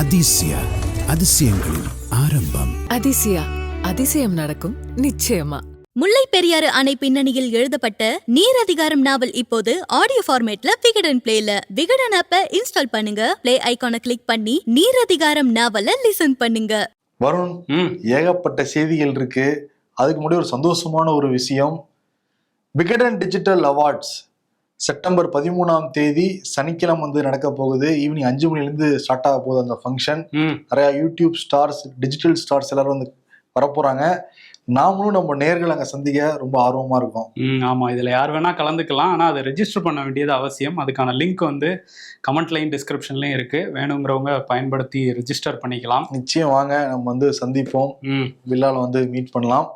அதிசய அதிசயங்களின் ஆரம்பம். அதிசயம் நடக்கும் நிச்சயமா. முல்லை பெரியாறு அணை பின்னணியில் எழுதப்பட்ட நீர் அதிகாரம் நாவல் இப்போது ஆடியோ ஃபார்மேட்ல விகடன் பிளேல. விகடன் ஆப்பை இன்ஸ்டால் பண்ணுங்க, பிளே ஐகானை கிளிக் பண்ணி நீர் அதிகாரம் நாவலை லிசன் பண்ணுங்க. வருண், ஏகப்பட்ட செய்திகள் இருக்கு. அதுக்கு முன்னாடி ஒரு சந்தோஷமான ஒரு விஷயம். விகடன் டிஜிட்டல் அவார்ட்ஸ் செப்டம்பர் 13ஆம் தேதி சனிக்கிழமை வந்து நடக்க போகுது. ஈவினிங் 5 மணிலேருந்து ஸ்டார்ட் ஆக போகுது அந்த ஃபங்க்ஷன். நிறைய யூடியூப் ஸ்டார்ஸ், டிஜிட்டல் ஸ்டார்ஸ் எல்லாரும் வந்து வரப்போறாங்க. நாமளும் நம்ம நேர்கள் அங்கே சந்திக்க ரொம்ப ஆர்வமா இருக்கும். ஆமா, இதுல யார் வேணா கலந்துக்கலாம். ஆனா அதை ரெஜிஸ்டர் பண்ண வேண்டியது அவசியம். அதுக்கான லிங்க் வந்து கமெண்ட்லையும் டிஸ்கிரிப்ஷன்லயும் இருக்கு. வேணுங்கிறவங்க பயன்படுத்தி ரெஜிஸ்டர் பண்ணிக்கலாம். நிச்சயம் வாங்க, நம்ம வந்து சந்திப்போம். விழால வந்து மீட் பண்ணலாம்.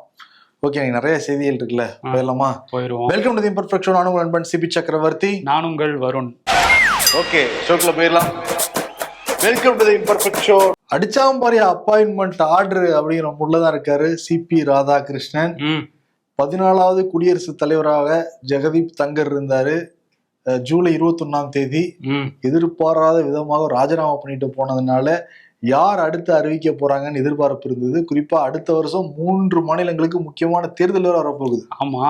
ஓகே, நிறைய செய்திகள் இருக்குல்ல, போயிடலாமா? போயிடுவோம். Welcome to the imperfect show. நானும் நண்பன் சிபி சக்கரவர்த்தி. நான் உங்கள் வருண். ஓகே, ஷோக்குள்ள போயிடலாம். Welcome to the imperfect show. அடிச்சாம்பாரி அப்பாயின்மெண்ட் ஆர்டர் அப்படிங்கிற முள்ளதான் இருக்காரு சிபி ராதாகிருஷ்ணன். 14வது குடியரசுத் தலைவராக ஜெகதீப் தங்கர் இருந்தாரு. ஜூலை 21ஆம் தேதி எதிர்பாராத விதமாக ராஜினாமா பண்ணிட்டு போனதுனால யார் அடுத்து அறிவிக்க போறாங்கன்னு எதிர்பார்ப்பு இருந்தது. குறிப்பா அடுத்த வருஷம் 3 மாநிலங்களுக்கு முக்கியமான தேர்தல் வரப்போகுது. ஆமா,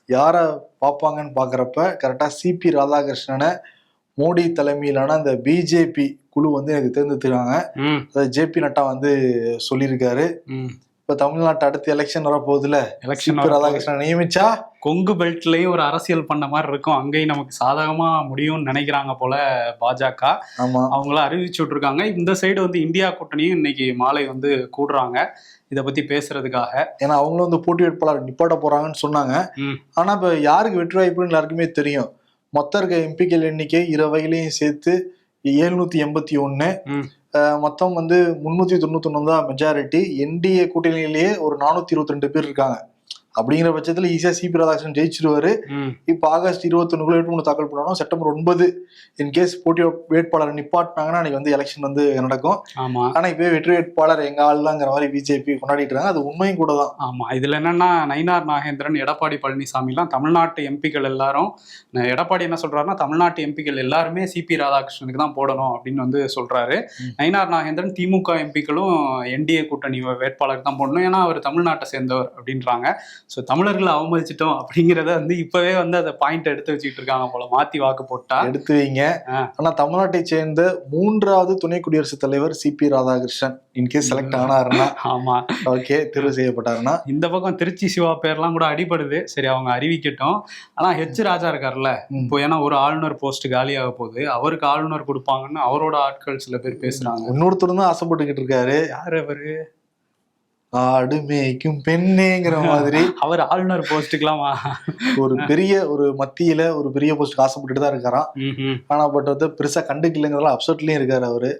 யார பாப்பாங்கன்னு பாக்குறப்ப கரெக்டா சிபி ராதாகிருஷ்ணனை மோடி தலைமையிலான அந்த பிஜேபி குழு வந்து எனக்கு தேர்ந்தெடுத்துருக்காங்க. ஜேபி நட்டா வந்து சொல்லியிருக்காரு. இப்ப தமிழ்நாட்டு அடுத்த எலெக்ஷன் வரப்போகுதுல, எலெக்ஷன் ராதாகிருஷ்ணன் நியமிச்சா கொங்கு பெல்ட்லயும் ஒரு அரசியல் பண்ண மாதிரி இருக்கும். அங்கேயும் நமக்கு சாதகமா முடியும்னு நினைக்கிறாங்க போல பாஜக. அவங்கள அறிவிச்சு விட்டுருக்காங்க. இந்த சைடு வந்து இந்தியா கூட்டணியும் இன்னைக்கு மாலை வந்து கூடுறாங்க இதை பத்தி பேசுறதுக்காக. ஏன்னா அவங்களும் வந்து போட்டி வேட்பாளர் நிப்பாட்ட போறாங்கன்னு சொன்னாங்க. ஆனா இப்ப யாருக்கு வெற்றி வாய்ப்புன்னு எல்லாருக்குமே தெரியும். மொத்தம் இருக்க எம்பிக்கள் எண்ணிக்கை 20 சேர்த்து 781. மொத்தம் வந்து 391 தான் மெஜாரிட்டி. என்டிஏ கூட்டணியிலேயே ஒரு 422 பேர் இருக்காங்க. அப்படிங்கிற பட்சத்துல ஈஸியா சிபி ராதாகிருஷ்ணன் ஜெயிச்சிருவாரு. இப்ப ஆகஸ்ட் 21 வேட்புமனு தாக்கல் பண்ணணும். செப்டம்பர் 9 இன்கேஸ் போட்டி வேட்பாளர் நிப்பாட்டினாங்கன்னா அன்னைக்கு வந்து எலெக்ஷன் வந்து நடக்கும். ஆனா இப்ப வெற்றி வேட்பாளர் எங்க ஆளுங்கிற மாதிரி பிஜேபி கொண்டாடிட்டு இருக்காங்க. அது உண்மையும் கூட தான். ஆமா, இதுல என்னன்னா நயினார் நாகேந்திரன், எடப்பாடி பழனிசாமி எல்லாம் தமிழ்நாட்டு எம்பிக்கள் எல்லாரும், எடப்பாடி என்ன சொல்றாருன்னா தமிழ்நாட்டு எம்பிக்கள் எல்லாருமே சிபி ராதாகிருஷ்ணனுக்கு தான் போடணும் அப்படின்னு வந்து சொல்றாரு. நயினார் நாகேந்திரன் திமுக எம்பிக்களும் என்டிஏ கூட்டணி வேட்பாளருக்கு தான் போடணும், ஏன்னா அவர் தமிழ்நாட்டை சேர்ந்தவர் அப்படின்றாங்க. ஸோ தமிழர்களை அவமதிச்சிட்டோம் அப்படிங்கிறத வந்து இப்பவே வந்து அதை பாயிண்ட் எடுத்து வச்சுக்கிட்டு இருக்காங்க போல. மாத்தி வாக்கு போட்டா எடுத்து வைங்க. ஆனா தமிழ்நாட்டை சேர்ந்த 3வது துணை குடியரசுத் தலைவர் சிபி ராதாகிருஷ்ணன் இன்கேஸ் செலக்ட் ஆனாருன்னா, ஆமா ஓகே, தேர்வு செய்யப்பட்டாருன்னா, இந்த பக்கம் திருச்சி சிவா பேர்லாம் கூட அடிபடுது. சரி, அவங்க அறிவிக்கட்டும். ஆனா ஹெச் ராஜா இருக்காருல்ல, இப்போ ஏன்னா ஒரு ஆளுநர் போஸ்ட் காலியாக போகுது, அவருக்கு ஆளுநர் கொடுப்பாங்கன்னு அவரோட ஆட்கள் சில பேர் பேசுறாங்க. இன்னொருத்தர் தான் ஆசைப்பட்டுக்கிட்டு இருக்காரு. யாரு அவரு? ஆடு மேய்க்கும் பெண்ணேங்கிற மாதிரி அவர் ஆளுநர் போஸ்டுக்கெல்லாம் ஒரு பெரிய ஒரு மத்தியில ஒரு பெரிய போஸ்ட் ஆசைப்பட்டுட்டு தான் இருக்காராம். ஆனா பட் வந்து பெருசா கண்டுக்கலைங்கிறதால அப்செட்லயும் இருக்காரு அவரு.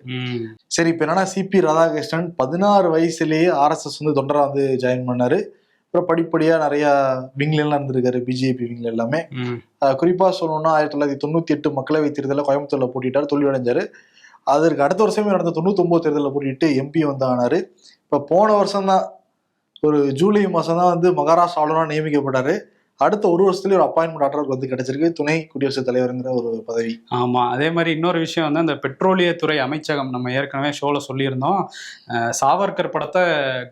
சரி, இப்ப என்னன்னா சிபி ராதாகிருஷ்ணன் 16 வயசுலயே RSS வந்து தொண்டரா வந்து ஜாயின் பண்ணாரு. அப்புறம் படிப்படியா நிறைய விங்ல எல்லாம் இருந்திருக்காரு, பிஜேபி விங்ல எல்லாமே. குறிப்பா சொல்லணும்னா 1998 மக்களவை தேர்தலில் கோயம்புத்தூர்ல போட்டிட்டாரு, தோல்வி அடைஞ்சாரு. அதற்கு அடுத்த வருஷமே நடந்த 99 தேர்தலில் போட்டிட்டு எம்பி வந்து ஆனாரு. இப்ப போன வருஷம் தான் ஒரு ஜூலை மாசம் தான் வந்து மகாராஷ்டிரா ஆளுநரா நியமிக்கப்பட்டாரு. அடுத்த ஒரு வருஷத்துலயே ஒரு அப்பாயின்மெண்ட் ஆர்டர் வந்து கிடைச்சிருக்கு, துணை குடியரசுத் தலைவருங்கிற ஒரு பதவி. ஆமா, அதே மாதிரி இன்னொரு விஷயம் வந்து அந்த பெட்ரோலியத்துறை அமைச்சகம், நம்ம ஏற்கனவே ஷோல சொல்லியிருந்தோம், சாவர்கர் படத்தை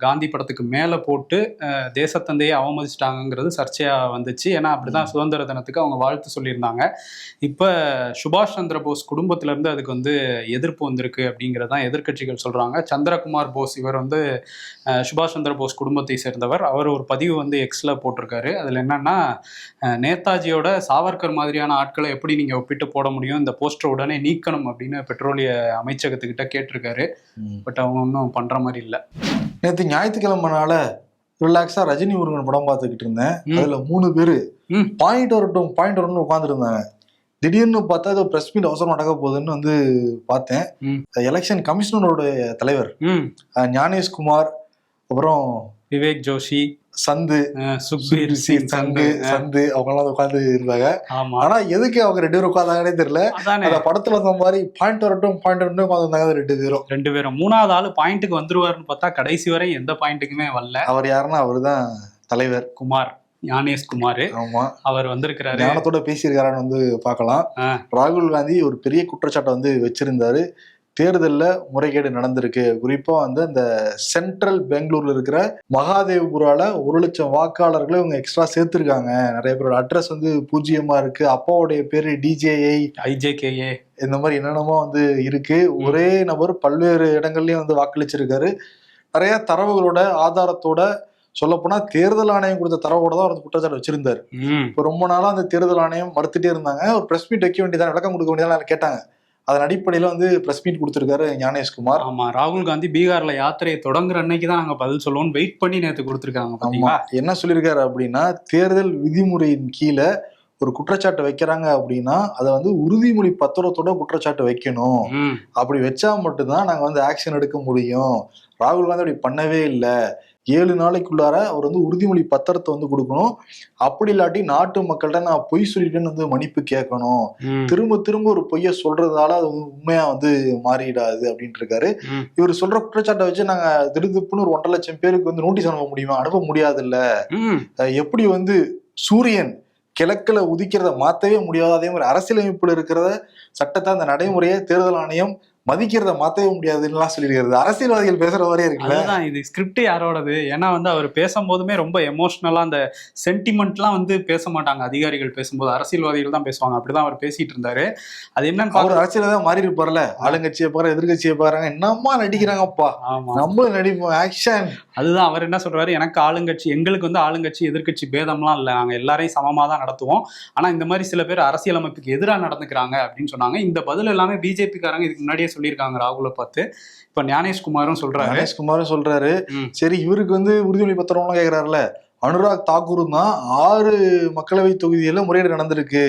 காந்தி படத்துக்கு மேல போட்டு தேசத்தந்தையை அவமதிச்சிட்டாங்கிறது சர்ச்சையா வந்துச்சு. ஏன்னா அப்படிதான் சுதந்திர தினத்துக்கு அவங்க வாழ்த்து சொல்லியிருந்தாங்க. இப்ப சுபாஷ் சந்திர போஸ் குடும்பத்துல இருந்து அதுக்கு வந்து எதிர்ப்பு வந்திருக்கு அப்படிங்கறதான் எதிர்கட்சிகள் சொல்றாங்க. சந்திரகுமார் போஸ், இவர் வந்து சுபாஷ் சந்திர போஸ் குடும்பத்தை சேர்ந்தவர். அவர் ஒரு பதிவு வந்து எக்ஸ்ல போட்டிருக்காரு. அதுல என்னன்னா, நேதாஜியோட சாவர்கர் மாதிரியான ஆட்களை எப்படி நீங்க ஒப்பிட்டு போட முடியும், இந்த போஸ்டர் உடனே நீக்கணும் அப்படின்னு பெட்ரோலிய அமைச்சகத்துக்கிட்ட கேட்டிருக்காரு. பட் அவங்க ஒன்றும் பண்ற மாதிரி இல்லை. நேற்று ஞாயிற்றுக்கிழமைனால ரிலாக்ஸா ரஜினி முருகன் படம் பார்த்துக்கிட்டு இருந்தேன். அதுல 3 பேரு பாயிண்ட் வரணும்னு உட்கார்ந்து இருந்தாங்க. திடீர்னு பார்த்தா அது பிரஸ் மீட் அவசரம் நடக்க போகுதுன்னு வந்து பார்த்தேன். எலெக்ஷன் கமிஷனரோட தலைவர் ஞானேஷ்குமார், அப்புறம் விவேக் ஜோஷி, சந்து, சுக்பீர் சிங் சந்து அவங்க எல்லாம் உட்காந்து இருந்தாங்க. ஆனா எதுக்கு அவங்க 2 பேரும் உட்காந்தாங்கன்னே தெரியல. அந்த படத்துல வந்த மாதிரி பாயிண்ட் வரட்டும் உட்காந்துருந்தாங்க 2 பேரும். 3வது ஆளு பாயிண்ட்டுக்கு வந்துருவாருன்னு பார்த்தா கடைசி வரை எந்த பாயிண்ட்டுக்குமே வரல. அவர் யாருன்னா அவருதான் தலைவர் குமார், ஞானேஷ்குமார். ஆமா, அவர் வந்திருக்கிறாரு, ஞானத்தோட பேசியிருக்காரான்னு வந்து பார்க்கலாம். ராகுல் காந்தி ஒரு பெரிய குற்றச்சாட்டை வந்து வச்சிருந்தாரு. தேர்தலில் முறைகேடு நடந்திருக்கு. குறிப்பா வந்து அந்த சென்ட்ரல் பெங்களூர்ல இருக்கிற மகாதேவ்புரால 1,00,000 வாக்காளர்களை இவங்க எக்ஸ்ட்ரா சேர்த்திருக்காங்க. நிறைய பேரோட அட்ரஸ் வந்து பூஜ்ஜியமா இருக்கு. அப்பாவுடைய பேரு DJI IJKA இந்த மாதிரி என்னென்னமோ வந்து இருக்கு. ஒரே நபர் பல்வேறு இடங்கள்லயும் வந்து வாக்களிச்சிருக்காரு. நிறைய தரவுகளோட ஆதாரத்தோட, சொல்லப்போனா தேர்தல் ஆணையம் கொடுத்த தரவோட தான் அவர் குற்றச்சாட்டு வச்சிருந்தாரு. இப்போ ரொம்ப நாளா அந்த தேர்தல் ஆணையம் மறுத்துட்டே இருந்தாங்க. ஒரு பிரஸ் மீட் வைக்க வேண்டியதான், விளக்கம் கொடுக்க வேண்டியதான் கேட்டாங்க. அதன் அடிப்படையில வந்து பிரஸ் மீட் கொடுத்திருக்காரு ஞானேஷ்குமார். ஆமா, ராகுல் காந்தி பீகார்ல யாத்திரையை தொடங்குற அன்னைக்கு தான் நாங்க பதில் சொல்லுவோம் வெயிட் பண்ணி நேற்று கொடுத்திருக்காங்க. என்ன சொல்லியிருக்காரு அப்படின்னா, தேர்தல் விதிமுறையின் கீழே ஒரு குற்றச்சாட்டு வைக்கிறாங்க அப்படின்னா அதை வந்து உறுதிமொழி பத்திரத்தோட குற்றச்சாட்டு வைக்கணும். அப்படி வச்சா மட்டும்தான் நாங்க வந்து ஆக்ஷன் எடுக்க முடியும். ராகுல் காந்தி அப்படி பண்ணவே இல்லை. 7 நாளைக்குள்ளார அவர் வந்து உறுதிமொழி பத்திரத்தை வந்து கொடுக்கணும். அப்படி இல்லாட்டி நாட்டு மக்கள்கிட்ட நான் பொய் சொல்லிட்டேன்னு வந்து மன்னிப்பு கேட்கணும். திரும்ப திரும்ப ஒரு பொய்ய சொல்றதால அது வந்து உண்மையா வந்து மாறிடாது அப்படின்ட்டு இருக்காரு. இவர் சொல்ற குற்றச்சாட்டை வச்சு நாங்க திருப்புன்னு ஒரு 1.5 லட்சம் பேருக்கு வந்து நோட்டீஸ் அனுப்ப முடியுமா? அனுப்ப முடியாது இல்ல. எப்படி வந்து சூரியன் கிழக்குல உதிக்கிறத மாத்தவே முடியாது, அதே மாதிரி அரசியலமைப்புல இருக்கிறத சட்டத்தை அந்த நடைமுறையை தேர்தல் ஆணையம் மதிக்கிறத மாத்தவே முடியாதுன்னு சொல்லியிருக்கிறது. அரசியல்வாதிகள் பேசுற மாதிரியே இருக்குல்ல. இது ஸ்கிரிப்ட் யாரோடது? ஏன்னா வந்து அவர் பேசும்போதுமே ரொம்ப எமோஷனலா அந்த சென்டிமெண்ட்லாம் வந்து பேச மாட்டாங்க. அதிகாரிகள் பேசும்போது அரசியல்வாதிகள் தான் பேசுவாங்க. அப்படிதான் அவர் பேசிட்டு இருந்தாரு. அது என்னன்னு அவர் அரசியல தான் மாறி இருப்பார்ல. ஆளுங்கட்சியை பாரு, எதிர்கட்சியை பாருங்க, என்னமா நடிக்கிறாங்கப்பா, நம்மளும் நடிப்போம் ஆக்ஷன். அதுதான் அவர் என்ன சொல்றாரு, எனக்கு ஆளுங்கட்சி, எங்களுக்கு வந்து ஆளுங்கட்சி எதிர்கட்சி பேதம்லாம் இல்லை, நாங்க எல்லாரையும் சமமா தான் நடத்துவோம். ஆனா இந்த மாதிரி சில பேர் அரசியலமைப்புக்கு எதிராக நடந்துக்கிறாங்க அப்படின்னு சொன்னாங்க. இந்த பதில் எல்லாமே பிஜேபி காரங்க இதுக்கு முன்னாடியே சொல்லியிருக்காங்க ராகுலை பார்த்து. இப்ப ஞானேஷ்குமாரும் சொல்றாரு. சரி, இவருக்கு வந்து உறுதிமொழி பத்திரம்லாம் கேட்கிறாருல, அனுராக் தாக்கூரும் தான் 6 மக்களவை தொகுதியில முறையீடு நடந்திருக்கு,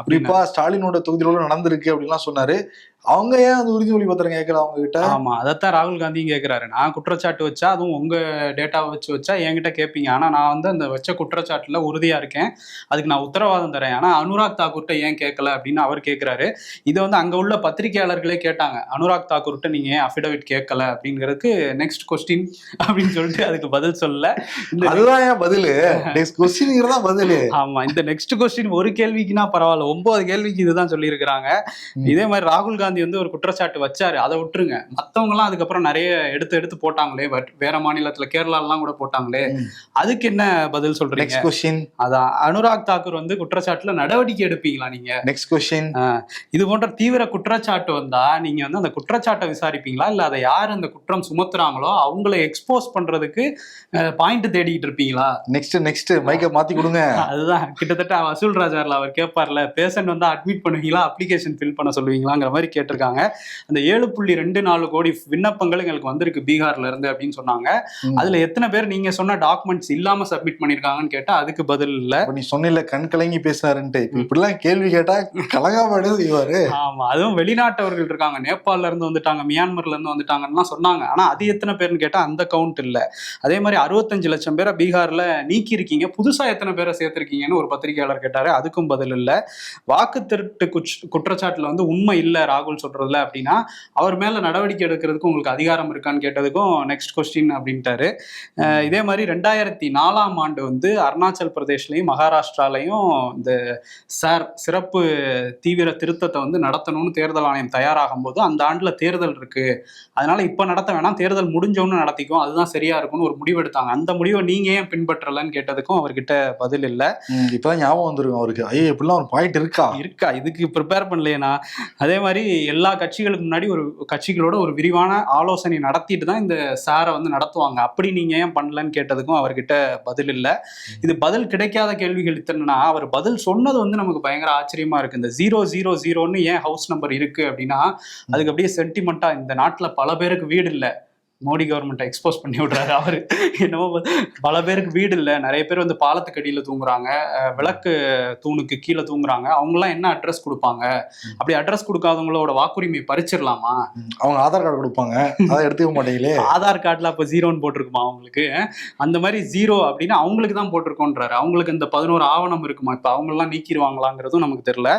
குறிப்பா ஸ்டாலினோட தொகுதியில நடந்திருக்கு அப்படின்லாம் சொன்னாரு. அவங்க ஏன் அந்த உறுதிமொழி பத்திரம் கேட்கல அவங்க கிட்ட? ஆமா, அதைத்தான் ராகுல் காந்தியும் கேட்கிறாரு. நான் குற்றச்சாட்டு வச்சா, அதுவும் உங்க டேட்டாவை வச்சா என்கிட்ட கேட்பீங்க. ஆனா நான் வந்து அந்த வச்ச குற்றச்சாட்டுல உறுதியா இருக்கேன், அதுக்கு நான் உத்தரவாதம் தரேன். ஆனா அனுராக் தாக்கூர்கிட்ட ஏன் கேட்கல அப்படின்னு அவர் கேட்கிறாரு. இதை வந்து அங்க உள்ள பத்திரிகையாளர்களே கேட்டாங்க, அனுராக் தாக்கூர்கிட்ட நீங்க ஏன் அஃபிடவிட் கேட்கல அப்படிங்கிறதுக்கு. நெக்ஸ்ட் கொஸ்டின் அப்படின்னு சொல்லிட்டு அதுக்கு பதில் சொல்லல. அதுதான் ஏன் பதில், நெக்ஸ்ட் கொஸ்டின் தான் பதில். ஆமா, இந்த நெக்ஸ்ட் கொஸ்டின் ஒரு கேள்விக்குன்னா பரவாயில்ல, 9 கேள்விக்கு இதுதான் சொல்லி இருக்கிறாங்க. இதே மாதிரி ராகுல் காந்தி வந்து ஒரு குற்றச்சாட்டு வச்சாரு, அதை விட்டுருங்க. மத்தவங்க எல்லாம் அதுக்கப்புறம் நிறைய எடுத்து போட்டாங்களே, வேற மாநிலத்துல கேரளா எல்லாம் கூட போட்டாங்களே, அதுக்கு என்ன பதில் சொல்றீங்க? Next question. அதான், அனுராக் தாக்கூர் வந்து குற்றச்சாட்டுல நடவடிக்கை எடுப்பீங்களா நீங்க? Next question. இது போன்ற தீவிர குற்றச்சாட்டு வந்தா நீங்க வந்து அந்த குற்றச்சாட்டை விசாரிப்பீங்களா, இல்ல அதை யார் அந்த குற்றம் சுமத்துறாங்களோ அவங்களை எக்ஸ்போஸ் பண்றதுக்கு பாயிண்ட் தேடிட்டு இருப்பீங்களா? நெக்ஸ்ட் மைக்க மாத்தி கொடுங்க. அதுதான் கிட்டத்தட்ட வசூல் ராஜார்ல அவர் கேட்பார்ல, பேஷண்ட் வந்து அட்மிட் பண்ணுவீங்களா, அப்ளிகேஷன் ஃபில் பண்ண சொல்லுவீங்களாங்கிற மாதிரி கேட்டிருக்காங்க. அந்த 7.24 கோடி விண்ணப்பங்கள் எங்களுக்கு வந்திருக்கு பீகார்ல இருந்து அப்படின்னு சொன்னாங்க. அதுல எத்தனை பேர் நீங்க சொன்ன டாக்குமெண்ட்ஸ் இல்லாம சப்மிட் பண்ணிருக்காங்கன்னு கேட்டா அதுக்கு பதில் இல்ல. நீ சொன்ன கண் கலங்கி பேசினாருன்ட்டு இப்படிலாம் கேள்வி கேட்டா கலங்காம செய்வாரு. ஆமா, அதுவும் வெளிநாட்டவர்கள் இருக்காங்க, நேபாள்ல இருந்து வந்துட்டாங்க, மியான்மர்ல இருந்து வந்துட்டாங்கன்னு சொன்னாங்க. ஆனா அது எத்தனை பேர்னு கேட்டா அந்த கவுண்ட் இல்ல. அதே மாதிரி 65 லட்சம் பேரை பீகார்ல நீக்கி இருக்கீங்க, புதுசா எத்தனை பேரை சேர்த்திருக்கீங்கன்னு ஒரு பத்திரிகையாளர் கேட்டாரு, அதுக்கும் பதில் இல்ல. வாக்கு திருட்டு குற்றச்சாட்டுல வந்து உண்மை இல்ல ராகுல் சொல்றதுல அப்படின்னா அவர் மேல நடவடிக்கை எடுக்கிறதுக்கு உங்களுக்கு அதிகாரம் இருக்கான்னு கேட்டதுக்கும் நெக்ஸ்ட் கொஸ்டின் அப்படின்ட்டாரு. இதே மாதிரி 2004ஆம் ஆண்டு வந்து அருணாச்சல் பிரதேஷ்லயும் மகாராஷ்டிராலையும் இந்த சிறப்பு தீவிர திருத்தத்தை வந்து நடத்தணும்னு தேர்தல் ஆணையம் தயாராகும் போது அந்த ஆண்டுல தேர்தல் இருக்கு, அதனால இப்ப நடத்த வேணாம், தேர்தல் முடிஞ்சோன்னு நடத்திக்கும், அதுதான் சரியா இருக்கும்னு ஒரு முடிவு எடுத்தாங்க. அந்த முடிவை நீங்க ஏன் பின்பற்றலன்னு கேட்டதுக்கும் அவர்கிட்ட பதில் இல்ல. இப்பதான் ஞாபகம் வந்துருக்கும் அவருக்கு, ஐயோ இப்படிலாம் ஒரு பாயிண்ட் இருக்கா இதுக்கு ப்ரிப்பேர் பண்ணலையா. அதே மாதிரி எல்லா கட்சிகளுக்கு முன்னாடி ஒரு கட்சிகளோட ஒரு விரிவான ஆலோசனை நடத்திட்டு தான் இந்த சாரை வந்து நடத்துவாங்க, அப்படி நீங்க ஏன் பண்ணலன்னு கேட்டதுக்கும் அவர்கிட்ட பதில் இல்லை. இது பதில் கிடைக்காத கேள்விகள் இத்தனைனா அவர் பதில் சொன்னது வந்து நமக்கு பயங்கர ஆச்சரியமா இருக்கு. இந்த 000ன்னு ஏன் ஹவுஸ் நம்பர் இருக்கு அப்படின்னா அதுக்கு அப்படியே சென்டிமெண்டா இந்த நாட்டுல பல பேருக்கு வீடு இல்லை, மோடி கவர்மெண்ட்டை எக்ஸ்போஸ் பண்ணி விடுறாரு அவரு. என்னமோ பல பேருக்கு வீடு இல்லை, நிறைய பேர் வந்து பாலத்துக்கு அடியில் தூங்குறாங்க, விளக்கு தூணுக்கு கீழே தூங்குறாங்க, அவங்களாம் என்ன அட்ரஸ் கொடுப்பாங்க, அப்படி அட்ரஸ் கொடுக்காதவங்களோட வாக்குரிமை பறிச்சிடலாமா? அவங்க ஆதார் கார்டு கொடுப்பாங்க, அதை எடுத்துக்க மாட்டீங்களே. ஆதார் கார்டுல அப்போ 0ன்னு போட்டிருக்குமா அவங்களுக்கு? அந்த மாதிரி 0 அப்படின்னு அவங்களுக்கு தான் போட்டிருக்கோன்றாரு. அவங்களுக்கு இந்த 11 ஆவணம் இருக்குமா, இப்போ அவங்களெல்லாம் நீக்கிடுவாங்களாங்கிறதும் நமக்கு தெரியல.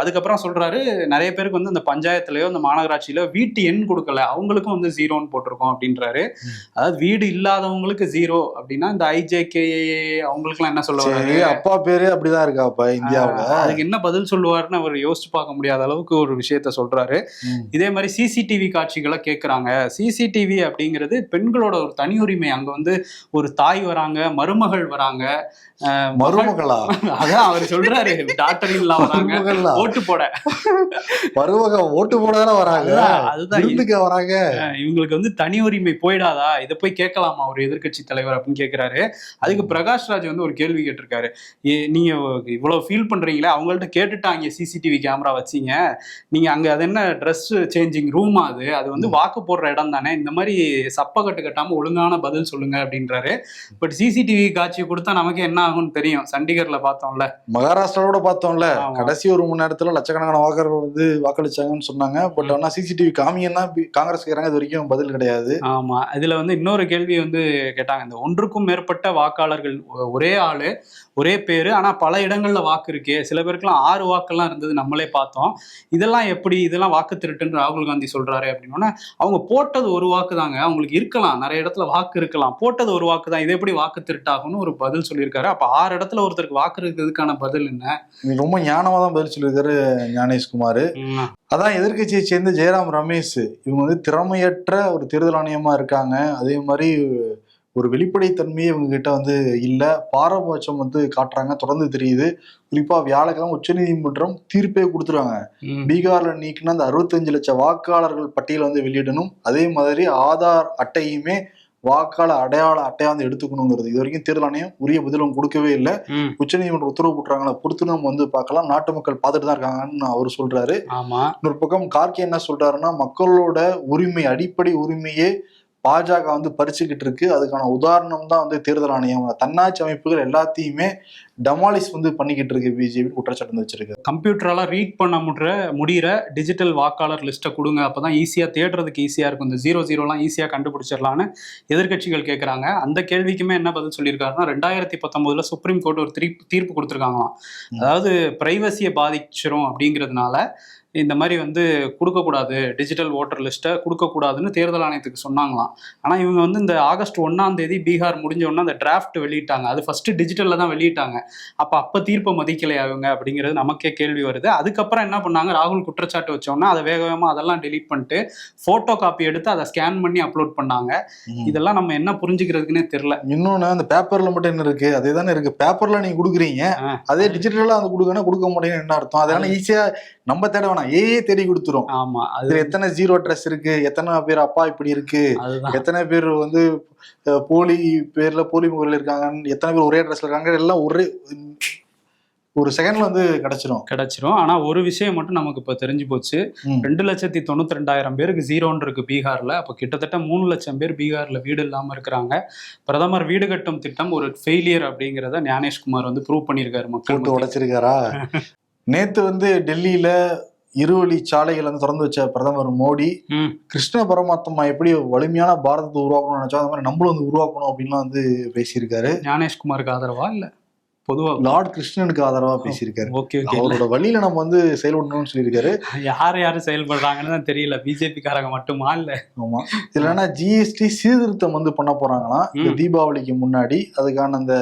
அதுக்கப்புறம் சொல்றாரு நிறைய பேருக்கு வந்து இந்த பஞ்சாயத்துலயோ இந்த மாநகராட்சியிலோ வீட்டு எண் கொடுக்கல, அவங்களுக்கும் வந்து 0 0ன்னு போட்டிருக்கோம் அப்படின்றாரு. அதாவது வீடு இல்லாதவங்களுக்கு 0 அப்படின்னா இந்த IJK அவங்களுக்குலாம் என்ன சொல்லுவாரு? அப்பா பேரு அப்படிதான் இருக்காப்பா இந்தியாவுல. அதுக்கு என்ன பதில் சொல்லுவாருன்னு அவர் யோசிச்சு பார்க்க முடியாத அளவுக்கு ஒரு விஷயத்த சொல்றாரு. இதே மாதிரி சிசிடிவி காட்சிகளை கேட்கறாங்க. சிசிடிவி அப்படிங்கிறது பெண்களோட ஒரு தனி உரிமை. அங்க வந்து ஒரு தாய் வராங்க, மருமகள் வராங்க. மருமகளா? அதான் அவர் சொல்றாரு, டாக்டர் இல்லா வராங்க ஓட்டு போட. மருமக ஓட்டு போட தானே வராங்க, அதுதான் வராங்க. இவங்களுக்கு வந்து தனி உரிமை போயிடாதா, இதை போய் கேட்கலாமா ஒரு எதிர்கட்சி தலைவர் அப்படின்னு கேட்கிறாரு. அதுக்கு பிரகாஷ் ராஜ் வந்து ஒரு கேள்வி கேட்டிருக்காரு. நீங்க இவ்வளவு ஃபீல் பண்றீங்களே, அவங்கள்ட்ட கேட்டுட்டாங்க சிசிடிவி கேமரா வச்சீங்க, நீங்க அங்க அது என்ன ட்ரெஸ் சேஞ்சிங் ரூமா, அது வந்து வாக்கு போடுற இடம் தானே, இந்த மாதிரி சப்ப கட்டு கட்டாம ஒழுங்கான பதில் சொல்லுங்க அப்படின்றாரு. பட் சிசிடிவி காட்சி கொடுத்தா நமக்கு என்ன ஆகும்னு தெரியும். சண்டிகர்ல பார்த்தோம்ல, மகாராஷ்டிராவோட பார்த்தோம்ல, கடைசி ஒரு மணி நேரத்துல லட்சக்கணக்கான வாக்காளர்கள் வந்து வாக்களிச்சாங்கன்னு சொன்னாங்க. பட் ஆனா சிசிடிவி காமியன்னா காங்கிரஸ் கேக்குறாங்க, இது வரைக்கும் பதில் கிடையாது. ஆமா, இதுல வந்து இன்னொரு கேள்வி வந்து கேட்டாங்க. இந்த 1க்கும் மேற்பட்ட வாக்காளர்கள், ஒரே ஆளு ஒரே பேரு, ஆனா பல இடங்கள்ல வாக்கு இருக்கே, சில பேருக்குலாம் 6 வாக்கெல்லாம் இருந்தது, நம்மளே பார்த்தோம், இதெல்லாம் எப்படி, இதெல்லாம் வாக்கு திருட்டுன்னு ராகுல் காந்தி சொல்றாரு அப்படின்னா, அவங்க போட்டது ஒரு வாக்கு தாங்க, அவங்களுக்கு இருக்கலாம், நிறைய இடத்துல வாக்கு இருக்கலாம், போட்டது ஒரு வாக்கு தான், இது எப்படி வாக்கு திருட்டாகும்னு ஒரு பதில் சொல்லியிருக்காரு. அப்ப 6 இடத்துல ஒருத்தருக்கு வாக்கு இருக்கிறதுக்கான பதில் என்ன? ரொம்ப ஞானமா தான் பதில் சொல்லியிருக்காரு ஞானேஷ்குமார். அதான் எதிர்கட்சியை சேர்ந்த ஜெயராம் ரமேஷ், இவங்க வந்து திறமையற்ற ஒரு தேர்தல் ஆணையமா இருக்காங்க. அதே மாதிரி ஒரு வெளிப்படைத்தன்மையே இவங்க கிட்ட வந்து இல்லை, பாரபட்சம் வந்து காட்டுறாங்க, தொடர்ந்து தெரியுது. குறிப்பா வியாழக்கிழமை உச்சநீதிமன்றம் தீர்ப்பே கொடுத்துருவாங்க. பீகார்ல நீக்கின அந்த 65 லட்சம் வாக்காளர்கள் பட்டியலை வந்து வெளியிடணும், அதே மாதிரி ஆதார் அட்டையுமே வாக்காளர் அடையாள அட்டையா வந்து எடுத்துக்கணுங்கிறது இது வரைக்கும் தேர்தல் ஆணையம் உரிய பதிலும் கொடுக்கவே இல்லை. உச்சநீதிமன்றம் உத்தரவு போட்டுறாங்களா, பொறுத்து நம்ம வந்து பார்க்கலாம், நாட்டு மக்கள் பார்த்துட்டு தான் இருக்காங்கன்னு அவர் சொல்றாரு. இன்னொரு பக்கம் கார்கே என்ன சொல்றாருன்னா, மக்களோட உரிமை, அடிப்படை உரிமையே பாஜக வந்து பறிச்சுக்கிட்டு இருக்கு, அதுக்கான உதாரணம் தான் வந்து தேர்தல் ஆணையம், தன்னாட்சி அமைப்புகள் எல்லாத்தையுமே டமாலிஸ் வந்து பண்ணிக்கிட்டு இருக்கு பிஜேபி குற்றச்சாட்டு வச்சிருக்கு. கம்ப்யூட்டரால ரீட் பண்ண முடிகிற டிஜிட்டல் வாக்காளர் லிஸ்ட்டை கொடுங்க, அப்பதான் ஈஸியா தேடுறதுக்கு ஈஸியா இருக்கும், இந்த 00 ஈஸியா கண்டுபிடிச்சிடலான்னு எதிர்கட்சிகள் கேட்கறாங்க. அந்த கேள்விக்குமே என்ன பதில் சொல்லியிருக்காருன்னா, 2019 சுப்ரீம் கோர்ட் ஒரு தீர்ப்பு கொடுத்துருக்காங்களாம். அதாவது பிரைவசியை பாதிச்சிரும் அப்படிங்கிறதுனால இந்த மாதிரி வந்து கொடுக்கக்கூடாது, டிஜிட்டல் ஓட்டர் லிஸ்ட்டை கொடுக்கக்கூடாதுன்னு தேர்தல் ஆணையத்துக்கு சொன்னாங்களாம். ஆனால் இவங்க வந்து இந்த ஆகஸ்ட் 1ஆம் தேதி பீகார் முடிஞ்ச உடனே அந்த டிராஃப்ட் வெளியிட்டாங்க, அது ஃபர்ஸ்ட் டிஜிட்டலில் தான் வெளியிட்டாங்க. அப்போ தீர்ப்பை மதிக்கலை அவங்க அப்படிங்கிறது நமக்கே கேள்வி வருது. அதுக்கப்புறம் என்ன பண்ணாங்க, ராகுல் குற்றச்சாட்டு வச்சோன்னா அதை வேகமாக அதெல்லாம் டெலீட் பண்ணிட்டு ஃபோட்டோ காப்பி எடுத்து அதை ஸ்கேன் பண்ணி அப்லோட் பண்ணாங்க. இதெல்லாம் நம்ம என்ன புரிஞ்சுக்கிறதுக்குன்னே தெரியல. இன்னொன்று, அந்த பேப்பரில் மட்டும் என்ன இருக்கு, அதே தானே இருக்கு, பேப்பரில் நீங்கள் கொடுக்குறீங்க, அதே டிஜிட்டலாக வந்து கொடுக்கணும், கொடுக்க முடியும்னு என்ன அர்த்தம்? அதனால ஈஸியாக நம்ம தேட வேணாம், தேடி கொடுத்துரும். ஆமா, அது எத்தனை 0 அட்ரஸ் இருக்கு, எத்தனை பேர் அப்பா இப்படி இருக்கு, எத்தனை பேர் வந்து போலி பேர்ல போலி முகர்ல இருக்காங்க, எத்தனை பேர் ஒரே அட்ரஸ்ல இருக்காங்க, எல்லாம் ஒரு செகண்ட்ல வந்து கிடைச்சிரும். ஆனா ஒரு விஷயம் மட்டும் நமக்கு இப்ப தெரிஞ்சு போச்சு, 2,92,000 பேருக்கு 0 இருக்கு பீகார்ல. அப்ப கிட்டத்தட்ட 3 லட்சம் பேர் பீகார்ல வீடு இல்லாம இருக்கிறாங்க. பிரதமர் வீடு கட்டும் திட்டம் ஒரு ஃபெயிலியர் அப்படிங்கிறத ஞானேஷ்குமார் வந்து ப்ரூவ் பண்ணியிருக்காரு, மக்கள் உடைச்சிருக்காரா. நேத்து வந்து டெல்லியில இருவழி சாலைகள் வந்து திறந்து வச்ச பிரதமர் மோடி, கிருஷ்ண பரமாத்மா எப்படி வலிமையான பாரதத்தை உருவாக்கணும்னு நினைச்சா அந்த மாதிரி நம்மளும் வந்து உருவாக்கணும் அப்படின்லாம் வந்து பேசியிருக்காரு. ஞானேஷ்குமாருக்கு ஆதரவா இல்ல பொதுவா லார்ட் கிருஷ்ணனுக்கு ஆதரவா பேசியிருக்காரு. அவரோட வழியில நம்ம வந்து செயல்படணும்னு சொல்லியிருக்காரு. யாரு செயல்படுறாங்கன்னு தான் தெரியல, பிஜேபி காரங்க மட்டுமா இல்ல? ஆமா, இல்லைன்னா ஜிஎஸ்டி சீர்திருத்தம் வந்து பண்ண போறாங்களாம் இந்த தீபாவளிக்கு முன்னாடி. அதுக்கான அந்த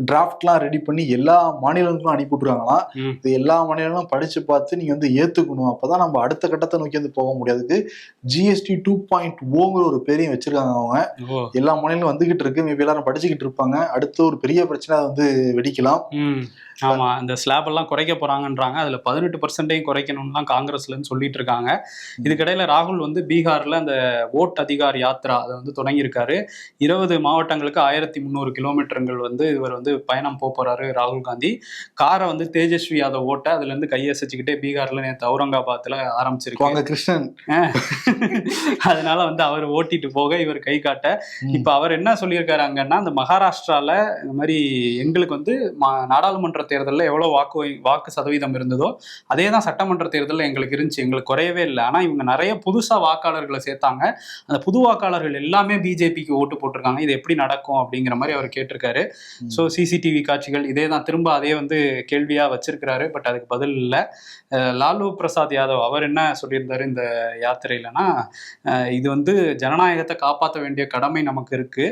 டிராஃப்ட்லாம் ரெடி பண்ணி எல்லா மாநிலங்களுக்கும் அனுப்பிவிட்டுருவாங்களாம். இது எல்லா மாநிலங்களும் படிச்சு பார்த்து நீங்க வந்து ஏத்துக்கணும், அப்பதான் நம்ம அடுத்த கட்டத்தை நோக்கி வந்து போக முடியாதுக்கு GST 2.0ங்கிற ஒரு பேரையும் வச்சிருக்காங்க அவங்க. எல்லா மாநிலங்களும் வந்துகிட்டு இருக்கு, மேபி எல்லாரும் படிச்சுக்கிட்டு இருப்பாங்க. அடுத்து ஒரு பெரிய பிரச்சனை வந்து வெடிக்கலாம். ஆமா, இந்த ஸ்லாப் எல்லாம் குறைக்க போறாங்கன்றாங்க, அதுல 18% குறைக்கணும்னு தான் காங்கிரஸ்ல இருந்து சொல்லிட்டு இருக்காங்க. இதுக்கிடையில ராகுல் வந்து பீகார்ல அந்த ஓட் அதிகார் யாத்ரா அதை வந்து தொடங்கியிருக்காரு. 20 மாவட்டங்களுக்கு 1300 கிலோமீட்டர்கள் வந்து இவர் வந்து பயணம் போறாரு ராகுல் காந்தி. காரை வந்து தேஜஸ்வி யாதவ் ஓட்ட அதுல இருந்து கையசைச்சுக்கிட்டே பீகார்ல நேற்று அவுரங்காபாத்ல ஆரம்பிச்சிருக்காங்க கிருஷ்ணன். அதனால வந்து அவர் ஓட்டிட்டு போக இவர் கை காட்ட, இப்ப அவர் என்ன சொல்லியிருக்காரு அங்கன்னா, அந்த மகாராஷ்டிரால இந்த மாதிரி எங்களுக்கு வந்து நாடாளுமன்ற தேர்தலில் எவ்வளோ வாக்கு சதவீதம் இருந்ததோ அதே தான் சட்டமன்ற தேர்தலில் எங்களுக்கு இருந்துச்சு, எங்களுக்கு குறையவே இல்லை. ஆனால் இவங்க நிறைய புதுசாக வாக்காளர்களை சேர்த்தாங்க, அந்த புது வாக்காளர்கள் எல்லாமே பிஜேபிக்கு ஓட்டு போட்டிருக்காங்க, இது எப்படி நடக்கும் அப்படிங்கிற மாதிரி அவர் கேட்டிருக்காரு. ஸோ சிசிடிவி காட்சிகள் இதே தான், திரும்ப அதே வந்து கேள்வியாக வச்சிருக்கிறாரு. பட் அதுக்கு பதில் இல்லை. லாலு பிரசாத் யாதவ் அவர் என்ன சொல்லியிருந்தாரு இந்த யாத்திரையிலனா, இது வந்து ஜனநாயகத்தை காப்பாற்ற வேண்டிய கடமை நமக்கு இருக்கு.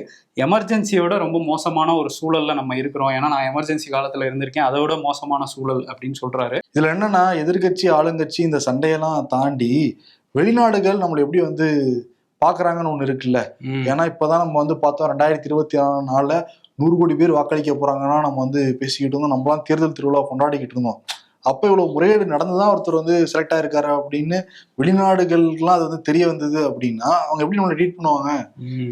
எமர்ஜென்சியோட ரொம்ப மோசமான ஒரு சூழல்ல நம்ம இருக்கிறோம். ஏன்னா நான் எமர்ஜென்சி காலத்துல இருந்திருக்கேன், அதோட மோசமான சூழல் அப்படின்னு சொல்றாரு. இதுல என்னன்னா, எதிர்கட்சி ஆளுங்கட்சி இந்த சண்டையெல்லாம் தாண்டி வெளிநாடுகள் நம்மளை எப்படி வந்து பாக்குறாங்கன்னு ஒண்ணு இருக்குல்ல. ஏன்னா இப்பதான் நம்ம வந்து பார்த்தோம் 2024 100 கோடி பேர் வாக்களிக்க போறாங்கன்னா நம்ம வந்து பேசிக்கிட்டு இருந்தோம். நம்மளாம் தேர்தல் திருவிழா கொண்டாடிக்கிட்டு இருந்தோம். அப்ப இவ்வளவு முறையீடு நடந்துதான் ஒருத்தர் வந்து செலக்ட் ஆயிருக்காரு அப்படின்னு வெளிநாடுகளுக்குலாம் அது வந்து தெரிய வந்தது அப்படின்னா அவங்க எப்படி நம்மளை ட்ரீட் பண்ணுவாங்க?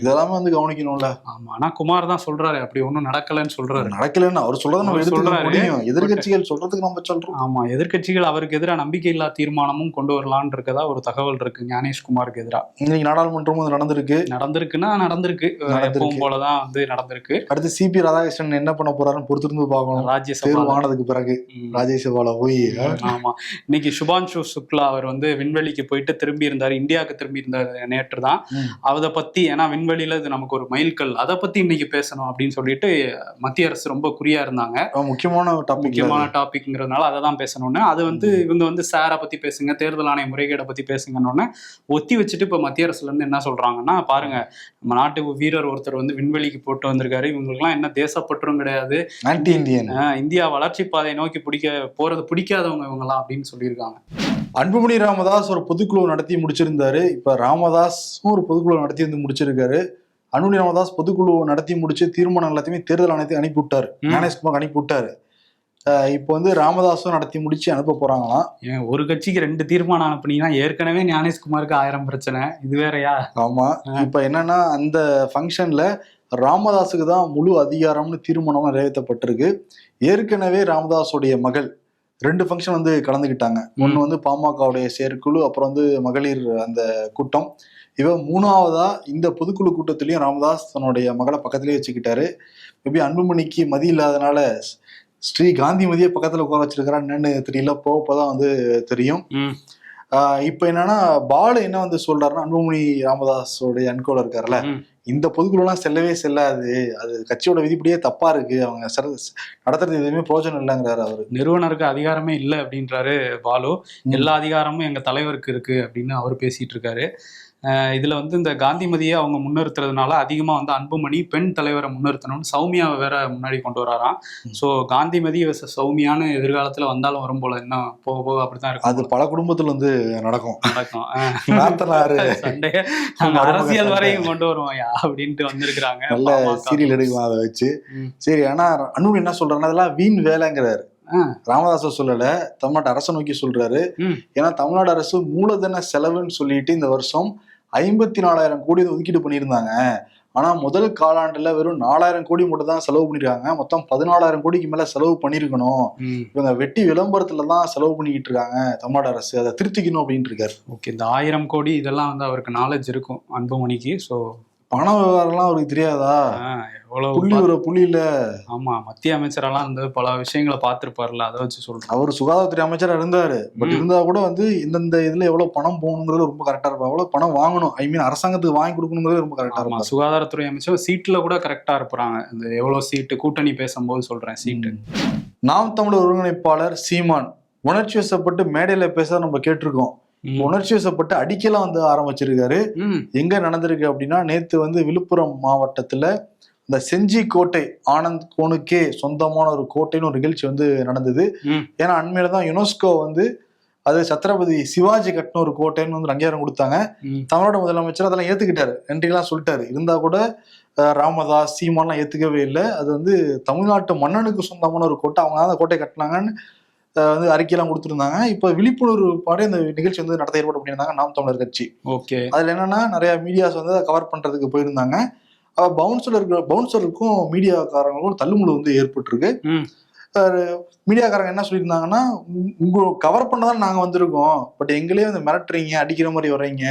இதெல்லாமே வந்து கவனிக்கணும்ல. ஆமா, ஆனா குமார் தான் சொல்றாரு அப்படி ஒன்றும் நடக்கலன்னு சொல்றாரு. நடக்கலன்னு அவர் சொல்றதை நம்ம எடுத்துக்க முடியும், எதிர்கட்சிகள் சொல்றதுக்கு நம்ம சொல்றோம். ஆமா, எதிர்கட்சிகள் அவருக்கு எதிராக நம்பிக்கையில்லா தீர்மானமும் கொண்டு வரலான்னு இருக்கதா ஒரு தகவல் இருக்கு ஞானேஷ்குமாருக்கு எதிராக. இன்னைக்கு நாடாளுமன்றமும் நடந்திருக்கு எப்பவும் போலதான் வந்து நடந்திருக்கு. அடுத்து சிபி ராதாகிருஷ்ணன் என்ன பண்ண போறாருன்னு பொறுத்திருந்து பார்க்கணும். ராஜ்யசபா ஆனதுக்கு பிறகு ராஜ்யசபால போய். ஆமா, இன்னைக்கு சுபான்ஷு சுக்லா அவர் வந்து விண்வெளிக்கு போயிட்டு திரும்பி இருந்தாரு, இந்தியாவுக்கு திரும்பி இருந்தார் நேற்று தான். அதை பத்தி, ஏன்னா விண்வெளியில இது நமக்கு ஒரு மைல்கல், அதை பத்தி இன்னைக்கு பேசணும் அப்படின்னு சொல்லிட்டு மத்திய அரசு ரொம்ப குறியா இருந்தாங்க. முக்கியமான டாபிக்ங்கிறதுனால அதை தான் பேசணும்னு. அது வந்து இவங்க வந்து சாரை பத்தி பேசுங்க, தேர்தல் ஆணைய முறைகேடை பத்தி பேசுங்கன்னு ஒத்தி வச்சுட்டு இப்ப மத்திய அரசுல இருந்து என்ன சொல்றாங்கன்னா, பாருங்க நம்ம நாட்டு வீரர் ஒருத்தர் வந்து விண்வெளிக்கு போட்டு வந்திருக்காரு, இவங்களுக்குலாம் என்ன தேசப்பற்றும் கிடையாது, இந்தியா வளர்ச்சி பாதையை நோக்கி பிடிக்காதவங்க இவங்கலாம் அப்படின்னு சொல்லியிருக்காங்க. அன்புமணி ராமதாஸ் ஒரு பொதுக்குழு நடத்தி முடிச்சிருந்தாரு. இப்ப ராமதாஸும் ஒரு பொதுக்குழு நடத்தி வந்து முடிச்சிருக்காரு. அன்புமணி ராமதாஸ் பொதுக்குழு நடத்தி முடிச்சு தீர்மானம் எல்லாத்தையுமே தேர்தல் ஆணையத்தை அனுப்பி விட்டாரு, ஞானேஷ்குமார் அனுப்பி விட்டாரு. இப்போ வந்து ராமதாஸும் நடத்தி முடிச்சு அனுப்ப போறாங்களாம். ஒரு கட்சிக்கு 2 தீர்மானம் அனுப்புனீங்கன்னா ஏற்கனவே ஞானேஷ்குமாருக்கு 1000 பிரச்சனை, இது வேறயா? ஆமா, இப்ப என்னன்னா அந்த ஃபங்க்ஷன்ல ராமதாஸுக்கு தான் முழு அதிகாரம்னு தீர்மானம் நிறைவேற்றப்பட்டிருக்கு. ஏற்கனவே ராமதாஸுடைய மகள் 2 ஃபங்க்ஷன் வந்து கலந்துக்கிட்டாங்க. ஒன்று வந்து பாமகவுடைய செயற்குழு, அப்புறம் வந்து மகளிர் அந்த கூட்டம். இவன் 3ஆவதா இந்த பொதுக்குழு கூட்டத்திலையும் ராமதாஸ் தன்னுடைய மகளை பக்கத்திலேயே வச்சுக்கிட்டாரு. மேபி அன்புமணிக்கு மதி இல்லாதனால ஸ்ரீ காந்தி மதியை பக்கத்துல உட்கார வச்சிருக்கிறான் என்னன்னு தெரியல, போகப்பதான் வந்து தெரியும். இப்ப என்னன்னா பாலு என்ன வந்து சொல்றாருன்னா, அன்புமணி ராமதாஸோடைய அன்கோல இருக்காருல்ல, இந்த பொதுக்குழுலாம் செல்லவே செல்லாது, அது கட்சியோட விதிப்படியே தப்பா இருக்கு, அவங்க நடத்துறது எதுவுமே பிரோஜனம் இல்லைங்கிறாரு. அவரு நிறுவனருக்கு அதிகாரமே இல்லை அப்படின்றாரு பாலு. எல்லா அதிகாரமும் எங்க தலைவருக்கு இருக்கு அப்படின்னு அவர் பேசிட்டு இருக்காரு. இதுல வந்து இந்த காந்திமதியை அவங்க முன்னிறுத்துறதுனால அதிகமா வந்து அன்புமணி பெண் தலைவரை முன்னிறுத்தணும்னு சௌமியாவை வேற முன்னாடி கொண்டு வராராம். ஸோ காந்திமதி சௌமியான்னு எதிர்காலத்துல வந்தாலும் வரும் போல, இன்னும் போக போக அப்படித்தான் இருக்கும். அது பல குடும்பத்துல வந்து நடக்கும் சண்டைய அரசியல் வரையும் கொண்டு வருவோம் அப்படின்ட்டு வந்திருக்கிறாங்க. நல்ல சீரியல் எடுக்கலாம் அதை வச்சு. சரி, ஆனா அன்புமணி என்ன சொல்றாங்கன்னா அதெல்லாம் வீண் வேலைங்கிறாரு. ராமதாஸ் சொல்லல, தமிழ்நாடு அரசை நோக்கி சொல்றாரு. ஏன்னா தமிழ்நாடு அரசு மூலதன செலவுன்னு சொல்லிட்டு இந்த வருஷம் 54,000 கோடி ஒதுக்கீடு பண்ணியிருந்தாங்க. ஆனா முதல் காலாண்டுல வெறும் 4,000 கோடி மட்டும் தான் செலவு பண்ணிருக்காங்க. மொத்தம் 14,000 கோடிக்கு மேல செலவு பண்ணிருக்கணும். இவங்க வெட்டி விளம்பரத்துலதான் செலவு பண்ணிக்கிட்டு இருக்காங்க தமிழ்நாடு அரசு, அதை திருத்திக்கணும் அப்படின்னு இருக்காரு. ஓகே, இந்த 1000 கோடி இதெல்லாம் வந்து அவருக்கு நாலேஜ் இருக்கும் அன்புமணிக்கு. ஸோ பண விவகாரம்லாம் அவருக்கு தெரியாதா? புள்ளி இல்ல. ஆமா, மத்திய அமைச்சரெல்லாம் வந்து பல விஷயங்களை பார்த்திருப்பாருல, அதை வச்சு சொல்றேன். அவர் சுகாதாரத்துறை அமைச்சரா இருந்தாரு. பட் இருந்தா கூட வந்து இந்தந்த இதுல எவ்வளவு பணம் போகணுங்கிறது ரொம்ப கரெக்டா இருப்பாரு. எவ்வளவு பணம் வாங்கணும், ஐ மீன் அரசாங்கத்துக்கு வாங்கி கொடுக்கணுங்கிறது ரொம்ப கரெக்டா இருக்கும். சுகாதாரத்துறை அமைச்சர் சீட்ல கூட கரெக்டா இருப்பாங்க. இந்த எவ்வளவு சீட்டு கூட்டணி பேசும்போது சொல்றேன் சீட்டு. நாம் தமிழர் ஒருங்கிணைப்பாளர் சீமான் உணர்ச்சி வசப்பட்டு மேடையில பேச நம்ம கேட்டிருக்கோம். உணர்ச்சி வசப்பட்டு அடிக்கலாம் வந்து ஆரம்பிச்சிருக்காரு. எங்க நடந்திருக்கு அப்படின்னா, நேத்து வந்து விழுப்புரம் மாவட்டத்துல இந்த செஞ்சி கோட்டை ஆனந்த் கோனுக்கே சொந்தமான ஒரு கோட்டைன்னு ஒரு நிகழ்ச்சி வந்து நடந்தது. ஏன்னா அண்மையில தான் யுனெஸ்கோ வந்து அது சத்ரபதி சிவாஜி கட்டின ஒரு கோட்டைன்னு வந்து அங்கீகாரம் கொடுத்தாங்க. தமிழ்நாடு முதலமைச்சர் அதெல்லாம் ஏத்துக்கிட்டாரு, நன்றிலாம் சொல்லிட்டாரு. இருந்தா கூட ராமதாஸ் சீமான்லாம் ஏத்துக்கவே இல்லை. அது வந்து தமிழ்நாட்டு மன்னனுக்கு சொந்தமான ஒரு கோட்டை, அவங்க தான் அந்த கோட்டை கட்டினாங்கன்னு வந்து அறிக்கையெல்லாம் கொடுத்துருந்தாங்க. இப்ப விழிப்புணர்வு பாடு இந்த நிகழ்ச்சி வந்து நடத்த ஏற்பாடு பண்ணியிருந்தாங்க நாம் தமிழர் கட்சி. ஓகே, அதுல என்னன்னா நிறைய மீடியாஸ் வந்து கவர் பண்றதுக்கு போயிருந்தாங்க. பவுன்சருக்கும் மீடியாக்காரங்களுக்கும் தள்ளுமுள்ளு வந்து ஏற்பட்டிருக்கு. மீடியாக்காரங்க என்ன சொல்லியிருந்தாங்கன்னா, உங்க கவர் பண்ணதான் நாங்க வந்திருக்கோம், பட் எங்களே வந்து மிரட்டுறீங்க, அடிக்கிற மாதிரி வர்றீங்க,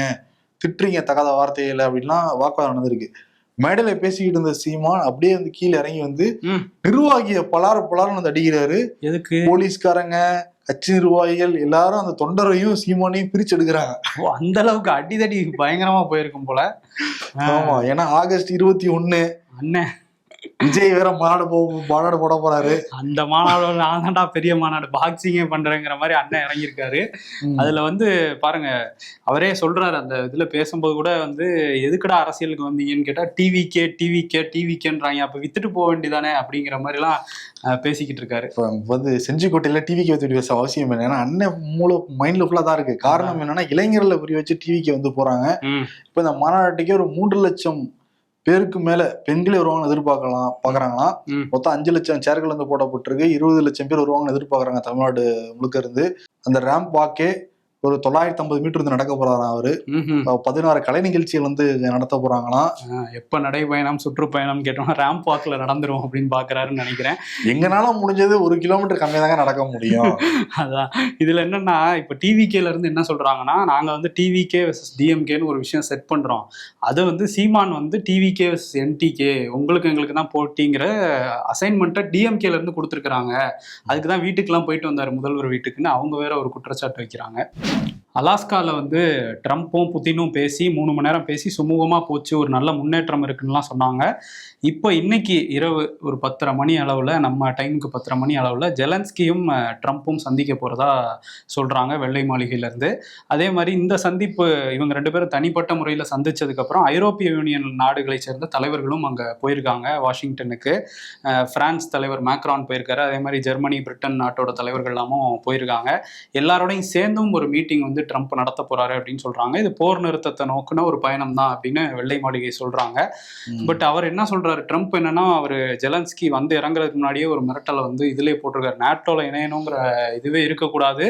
திட்டுறீங்க தகாத வார்த்தையில அப்படின்லாம் வாக்குவாதம் நடந்திருக்கு. மேடையில பேசிக்கிட்டு இருந்த சீமான் அப்படியே வந்து கீழே இறங்கி வந்து நிர்வாகிய பலாரம் வந்து அடிக்கிறாரு. எதுக்கு? போலீஸ்காரங்க, கட்சி நிர்வாகிகள் எல்லாரும் அந்த தொண்டரையும் சீமானையும் பிரிச்சு எடுக்கிறாங்க. அந்த அளவுக்கு அடிதடி பயங்கரமா போயிருக்கும் போல. ஆமா, ஏன்னா ஆகஸ்ட் 21 அண்ணன் விஜய் வேற மாநாடு போட போறாரு. அந்த மாநாடு நான் தான்டா பெரிய மாநாடு பாக்ஸிங்கே பண்றேங்கிற மாதிரி அண்ணன் இறங்கியிருக்காரு. அதுல வந்து பாருங்க, அவரே சொல்றாரு அந்த இதுல பேசும்போது கூட வந்து எதுக்குடா அரசியலுக்கு வந்தீங்கன்னு கேட்டா டிவிக்கேன்றாங்க, அப்ப வித்துட்டு போக வேண்டியதானே அப்படிங்கிற மாதிரி எல்லாம் பேசிக்கிட்டு இருக்காரு. வந்து செஞ்சிக்கோட்டையில டிவிக்கு வச்சு பேச அவசியம் இல்லை. ஏன்னா அண்ணன் மூளை மைண்ட்ல ஃபுல்லா தான் இருக்கு. காரணம் என்னன்னா இளைஞர்களை புரிய வச்சு டிவிக்கு வந்து போறாங்க. இப்ப இந்த மாநாட்டுக்கே ஒரு 3 லட்சம் பேருக்கு மேல பெண்களே வருவாங்கன்னு பாக்குறாங்களாம். மொத்தம் 5 லட்சம் சேர்கள் வந்து போடப்பட்டிருக்கு. 20 லட்சம் பேர் வருவாங்கன்னு எதிர்பார்க்கறாங்க தமிழ்நாடு முழுக்க இருந்து. அந்த ரேம்ப் வாக்கே ஒரு 950 மீட்டர் வந்து நடக்க போறாராம் அவரு. 16 கலை நிகழ்ச்சிகள் வந்து நடத்த போறாங்களாம். எப்ப நடைபயணம் சுற்றுப்பயணம் கேட்டோம்னா ரேம்ப் வாக்ல நடந்துரும் அப்படின்னு பாக்குறாருன்னு நினைக்கிறேன். எங்கனால முடிஞ்சது 1 கிலோமீட்டர் கம்மியா தாங்க நடக்க முடியும். அதான் இதுல என்னன்னா, இப்ப டிவிகேல இருந்து என்ன சொல்றாங்கன்னா, நாங்க வந்து டிவிகே வெர்சஸ் டிஎம்கேன்னு ஒரு விஷயம் செட் பண்றோம். அது வந்து சீமான் வந்து டிவிகே வெர்சஸ் என்டிகே, எங்களுக்கு தான் போட்டிங்கிற அசைன்மெண்ட்டை டிஎம்கேல இருந்து கொடுத்துருக்காங்க. அதுக்குதான் வீட்டுக்கெல்லாம் போயிட்டு வந்தாரு முதல்வர் வீட்டுக்குன்னு அவங்க வேற ஒரு குற்றச்சாட்டு வைக்கிறாங்க. அலாஸ்காவில் வந்து ட்ரம்ப்பும் புதினும் பேசி 3 மணி நேரம் பேசி சுமூகமாக போச்சு, ஒரு நல்ல முன்னேற்றம் இருக்குன்னுலாம் சொன்னாங்க. இப்போ இன்னைக்கு இரவு ஒரு 10:30 மணி அளவில், நம்ம டைமுக்கு 10:30 மணி அளவில் ஜெலன்ஸ்கியும் ட்ரம்ப்பும் சந்திக்க போகிறதா சொல்கிறாங்க வெள்ளை மாளிகையிலேருந்து. அதே மாதிரி இந்த சந்திப்பு இவங்க 2 பேரும் தனிப்பட்ட முறையில் சந்தித்ததுக்கப்புறம் ஐரோப்பிய யூனியன் நாடுகளை சேர்ந்த தலைவர்களும் அங்கே போயிருக்காங்க வாஷிங்டனுக்கு. பிரான்ஸ் தலைவர் மேக்ரான் போயிருக்காரு. அதே மாதிரி ஜெர்மனி, பிரிட்டன் நாட்டோட தலைவர்கள் எல்லாமும் போயிருக்காங்க. எல்லாரோடையும் சேர்ந்தும் ஒரு மீட்டிங் வந்து ட்ரம்ப் நடத்த போறாரு அப்படின்னு சொல்றாங்க. இது போர் நிறுத்தத்தை நோக்குன ஒரு பயணம் தான் அப்படின்னு வெள்ளை மாளிகை சொல்றாங்க. பட் அவர் என்ன சொல்றாரு, ட்ரம்ப் என்னன்னா, அவர் ஜெலன்ஸ்கி வந்து இறங்குறதுக்கு முன்னாடியே ஒரு மிரட்டலை வந்து இதுலயே போட்டிருக்காரு. நாட்டோல இணையணுங்கிற இதுவே இருக்கக்கூடாது,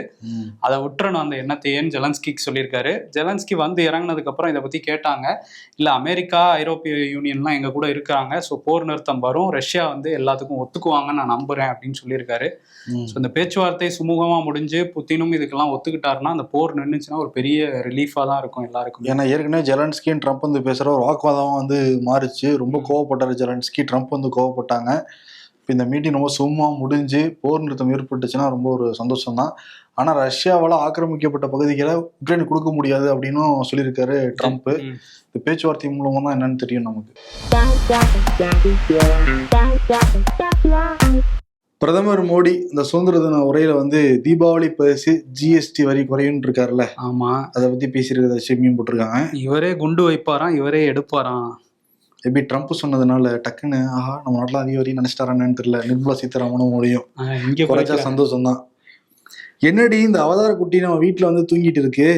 அதை விட்டுறணும் அந்த எண்ணத்தையேன்னு ஜெலன்ஸ்கிக்கு சொல்லியிருக்காரு. ஜெலன்ஸ்கி வந்து இறங்கினதுக்கு அப்புறம் இதை பத்தி கேட்டாங்க. இல்ல அமெரிக்கா, ஐரோப்பிய யூனியன்லாம் எங்க கூட இருக்காங்க, ஸோ போர் நிறுத்தம் வரும், ரஷ்யா வந்து எல்லாத்துக்கும் ஒத்துக்குவாங்கன்னு நான் நம்புறேன் அப்படின்னு சொல்லியிருக்காரு. ஸோ இந்த பேச்சுவார்த்தை சுமூகமா முடிஞ்சு புத்தினும் இதுக்கெல்லாம் ஒத்துக்கிட்டாருன்னா அந்த போர் நின்றுச்சுன்னா ஒரு பெரிய ரிலீஃபா தான் இருக்கும் எல்லாருக்கும். ஏன்னா ஏற்கனவே ஜெலன்ஸ்கி ட்ரம்ப் வந்து பேசுற ஒரு வாக்குவாதம் வந்து மாறிச்சு. ரொம்ப கோவப்பட்டாரு ஜெலன்ஸ்கி, ட்ரம்ப் வந்து கோவப்பட்டாங்க. இப்போ இந்த மீட்டிங் ரொம்ப சும்மா முடிஞ்சு போர் நிறுத்தம் ஏற்பட்டுச்சுன்னா ரொம்ப ஒரு சந்தோஷம் தான். ஆனா ரஷ்யாவால் ஆக்கிரமிக்கப்பட்ட பகுதிகளை உக்ரைன் கொடுக்க முடியாது அப்படின்னு சொல்லியிருக்காரு ட்ரம்ப். இந்த பேச்சுவார்த்தை மூலமா தான் என்னன்னு தெரியும் நமக்கு. பிரதமர் மோடி இந்த சுதந்திர தின உரையில வந்து தீபாவளி பரிசு ஜிஎஸ்டி வரி குறையும் இருக்காருல்ல. ஆமா, அதை பத்தி பேசியிருக்கிறத விஷயம் போட்டிருக்காங்க. இவரே குண்டு வைப்பாராம், இவரே எடுப்பாராம். எப்படி ட்ரம்ப் சொன்னதுனால டக்குன்னு ஆஹா நம்ம நாட்டில் அதிக வரி நினைச்சிட்டாரான்னு தெரியல. நிர்மலா சீதாராமனும் மோடியும் இங்க குறைச்சா சந்தோஷம் தான். என்னடி இந்த அவதார குட்டி நம்ம வீட்டுல வந்து தூங்கிட்டு இருக்கு?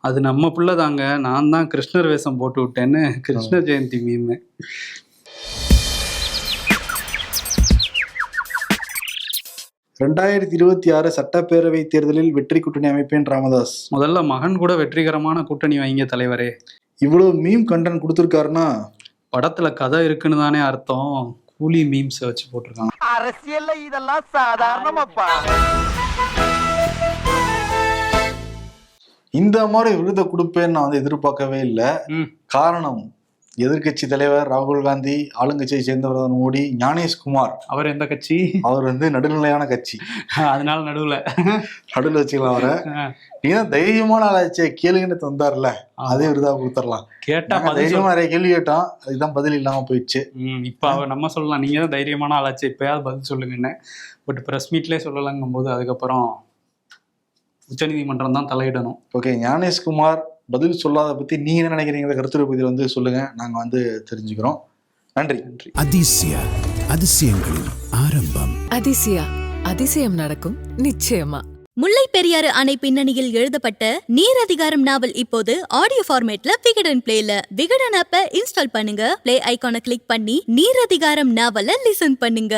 அது நம்ம பிள்ளை தாங்க, நான் தான் கிருஷ்ணர் வேஷம் போட்டு விட்டேன்னு கிருஷ்ண ஜெயந்தி மீம். 2026 சட்டப்பேரவை தேர்தலில் வெற்றி கூட்டணி அமைப்பேன் ராமதாஸ். முதல்ல மகன் கூட வெற்றிகரமான கூட்டணி வைங்க தலைவரே. இவ்வளவு மீம் கண்டென்ட் கொடுத்துருக்காருன்னா படத்துல கதை இருக்குன்னு தானே அர்த்தம். கூலி மீம்ஸ் வச்சு போட்டிருக்காங்க. அரசியல்ல இதெல்லாம் சாதாரணமாப்பா. இந்த மாதிரி விருதை கொடுப்பேன்னு நான் வந்து எதிர்பார்க்கவே இல்லை. காரணம், எதிர்கட்சி தலைவர் ராகுல் காந்தி, ஆளுங்கட்சியை சேர்ந்தவர் மோடி, ஞானேஷ்குமார் அவர் எந்த கட்சி? அவர் வந்து நடுநிலையான கட்சி, அதனால நடுவில் வச்சுக்கலாம் அவரை. நீதான் தைரியமான ஆளாச்சே கேளுங்கன்னு வந்தார்ல, அதே விருதா கொடுத்துடலாம். கேட்டா தைரியமா நிறைய கேள்வி கேட்டோம், அதுதான் பதில் இல்லாம போயிடுச்சு. இப்ப அவர் நம்ம சொல்லலாம், நீங்க தான் தைரியமான ஆளாச்சு, இப்பயாவது பதில் சொல்லுங்கன்னு. பட் பிரஸ் மீட்லேயே சொல்லலாங்கும் போது அதுக்கப்புறம் உச்சநீதிமன்றம் தான் தலையிடணும். ஓகே, ஞானேஷ்குமார் பதில் சொல்லாத பத்தி நீங்க என்ன நினைக்கிறீங்க? கருத்துரை பத்தி வந்து சொல்லுங்க, நாங்க வந்து தெரிஞ்சுக்கிறோம். நன்றி. அதிசயங்களின் ஆரம்பம். அதிசயம் நடக்கும் நிச்சயமா. முல்லை பெரியாறு அணை பின்னணியில் எழுதப்பட்ட நீர் அதிகாரம் நாவல் இப்போது ஆடியோ ஃபார்மேட்ல விகடன் பிளேல. விகடன் ஆப்பை இன்ஸ்டால் பண்ணுங்க, பிளே ஐகானை கிளிக் பண்ணி நீர் அதிகாரம் நாவலை லிசன் பண்ணுங்க.